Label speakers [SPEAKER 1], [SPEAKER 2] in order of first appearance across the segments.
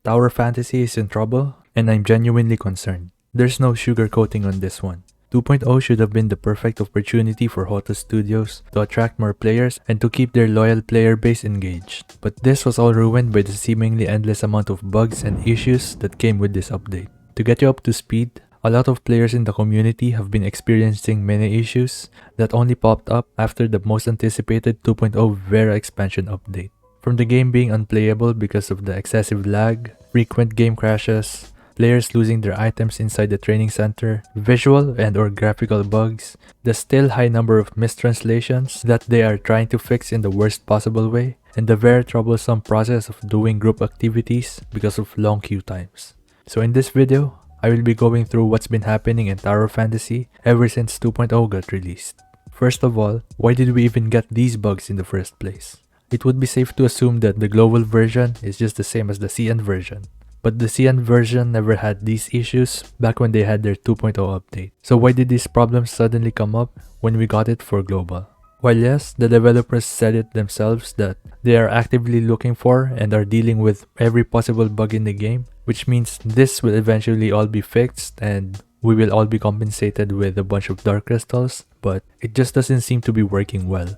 [SPEAKER 1] Tower Fantasy is in trouble, and I'm genuinely concerned. There's no sugarcoating on this one. 2.0 should have been the perfect opportunity for Hoto Studios to attract more players and to keep their loyal player base engaged. But this was all ruined by the seemingly endless amount of bugs and issues that came with this update. To get you up to speed, a lot of players in the community have been experiencing many issues that only popped up after the most anticipated 2.0 Vera expansion update. From the game being unplayable because of the excessive lag, frequent game crashes, players losing their items inside the training center, visual and or graphical bugs, the still high number of mistranslations that they are trying to fix in the worst possible way, and the very troublesome process of doing group activities because of long queue times. So in this video, I will be going through what's been happening in Tower Fantasy ever since 2.0 got released. First of all, why did we even get these bugs in the first place? It would be safe to assume that the global version is just the same as the CN version. But the CN version never had these issues back when they had their 2.0 update. So why did these problems suddenly come up when we got it for global? While yes, the developers said it themselves that they are actively looking for and are dealing with every possible bug in the game, which means this will eventually all be fixed and we will all be compensated with a bunch of dark crystals, but it just doesn't seem to be working well.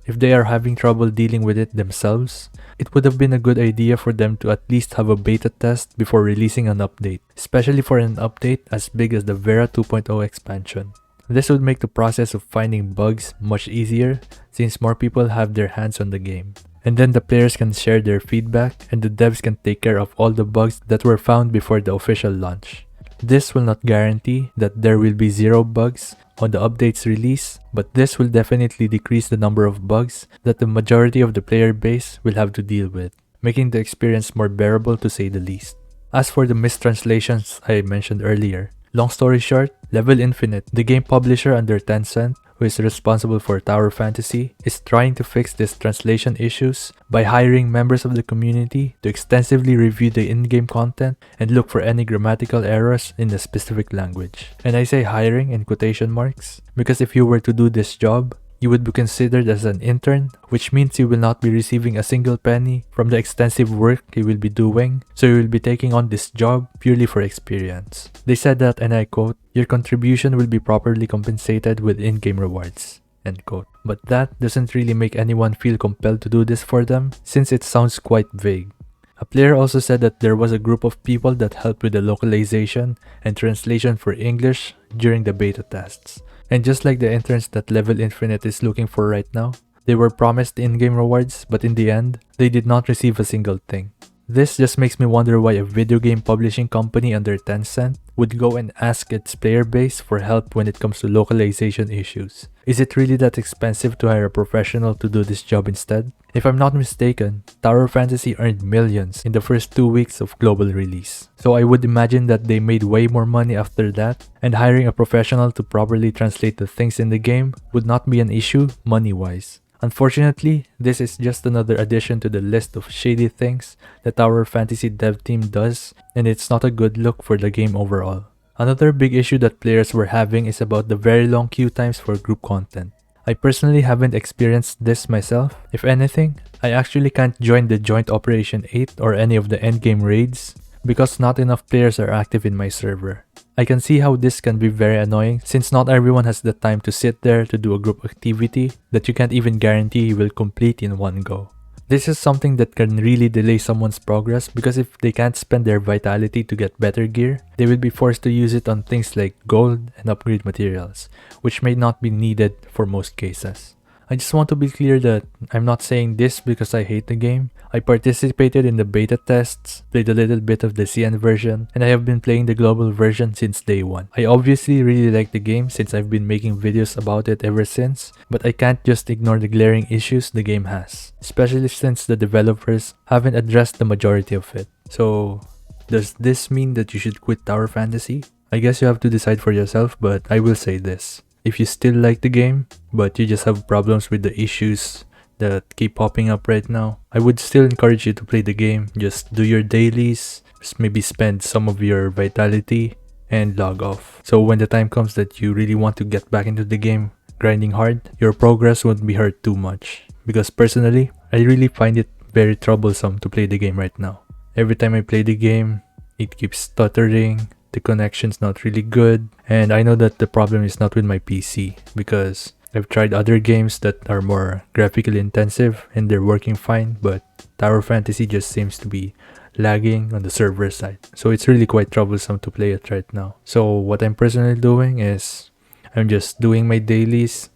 [SPEAKER 1] If they are having trouble dealing with it themselves, it would have been a good idea for them to at least have a beta test before releasing an update, especially for an update as big as the Vera 2.0 expansion. This would make the process of finding bugs much easier since more people have their hands on the game. And then the players can share their feedback and the devs can take care of all the bugs that were found before the official launch. This will not guarantee that there will be zero bugs on the update's release, but this will definitely decrease the number of bugs that the majority of the player base will have to deal with, making the experience more bearable to say the least. As for the mistranslations I mentioned earlier, long story short, Level Infinite, the game publisher under Tencent, who is responsible for Tower Fantasy, is trying to fix these translation issues by hiring members of the community to extensively review the in-game content and look for any grammatical errors in the specific language. And I say hiring in quotation marks because if you were to do this job, you would be considered as an intern, which means you will not be receiving a single penny from the extensive work you will be doing, so you will be taking on this job purely for experience. They said that, and I quote, "Your contribution will be properly compensated with in-game rewards," end quote. But that doesn't really make anyone feel compelled to do this for them, since it sounds quite vague. A player also said that there was a group of people that helped with the localization and translation for English during the beta tests. And just like the interns that Level Infinite is looking for right now, they were promised in-game rewards, but in the end, they did not receive a single thing. This just makes me wonder why a video game publishing company under Tencent would go and ask its player base for help when it comes to localization issues. Is it really that expensive to hire a professional to do this job instead? If I'm not mistaken, Tower Fantasy earned millions in the first 2 weeks of global release. So I would imagine that they made way more money after that, and hiring a professional to properly translate the things in the game would not be an issue money-wise. Unfortunately, this is just another addition to the list of shady things the Tower Fantasy dev team does, and it's not a good look for the game overall. Another big issue that players were having is about the very long queue times for group content. I personally haven't experienced this myself. If anything, I actually can't join the Joint Operation 8 or any of the endgame raids because not enough players are active in my server. I can see how this can be very annoying since not everyone has the time to sit there to do a group activity that you can't even guarantee you will complete in one go. This is something that can really delay someone's progress because if they can't spend their vitality to get better gear, they will be forced to use it on things like gold and upgrade materials, which may not be needed for most cases. I just want to be clear that I'm not saying this because I hate the game. I participated in the beta tests, played a little bit of the CN version, and I have been playing the global version since day one. I obviously really like the game since I've been making videos about it ever since, but I can't just ignore the glaring issues the game has, especially since the developers haven't addressed the majority of it. So, does this mean that you should quit Tower Fantasy? I guess you have to decide for yourself, but I will say this. If you still like the game, but you just have problems with the issues that keep popping up right now, I would still encourage you to play the game. Just do your dailies, just maybe spend some of your vitality, and log off. So when the time comes that you really want to get back into the game, grinding hard, your progress won't be hurt too much. Because personally, I really find it very troublesome to play the game right now. Every time I play the game, it keeps stuttering, the connection's not really good, and I know that the problem is not with my PC because I've tried other games that are more graphically intensive and they're working fine, but Tower Fantasy just seems to be lagging on the server side. So it's really quite troublesome to play it right now. So what I'm personally doing is I'm just doing my dailies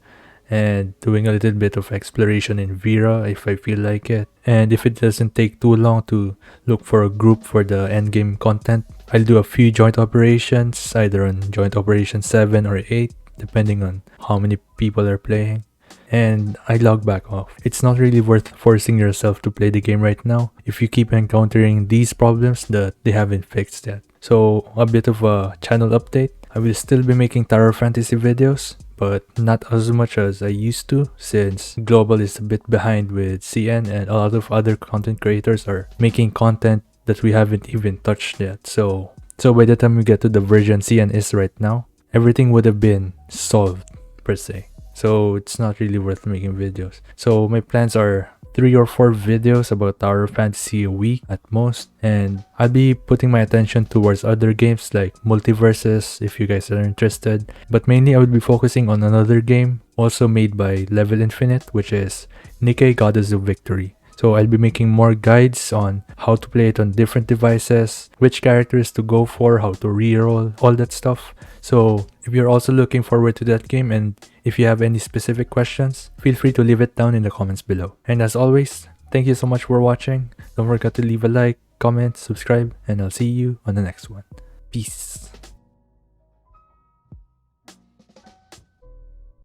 [SPEAKER 1] and doing a little bit of exploration in Vera if I feel like it. And if it doesn't take too long to look for a group for the endgame content, I'll do a few joint operations, either on joint operation 7 or 8, depending on how many people are playing. And I log back off. It's not really worth forcing yourself to play the game right now if you keep encountering these problems that they haven't fixed yet. So a bit of a channel update. I will still be making Tower Fantasy videos, but not as much as I used to, since Global is a bit behind with CN and a lot of other content creators are making content that we haven't even touched yet. So by the time we get to the version CN is right now, everything would have been solved per se. So it's not really worth making videos. So my plans are 3 or 4 videos about Tower Fantasy a week at most, and I'll be putting my attention towards other games like Multiverses if you guys are interested, but mainly I will be focusing on another game also made by Level Infinite, which is Nikkei Goddess of Victory. So I'll be making more guides on how to play it on different devices, which characters to go for, how to reroll, all that stuff. So if you're also looking forward to that game and if you have any specific questions, feel free to leave it down in the comments below. And as always, thank you so much for watching. Don't forget to leave a like, comment, subscribe, and I'll see you on the next one. Peace.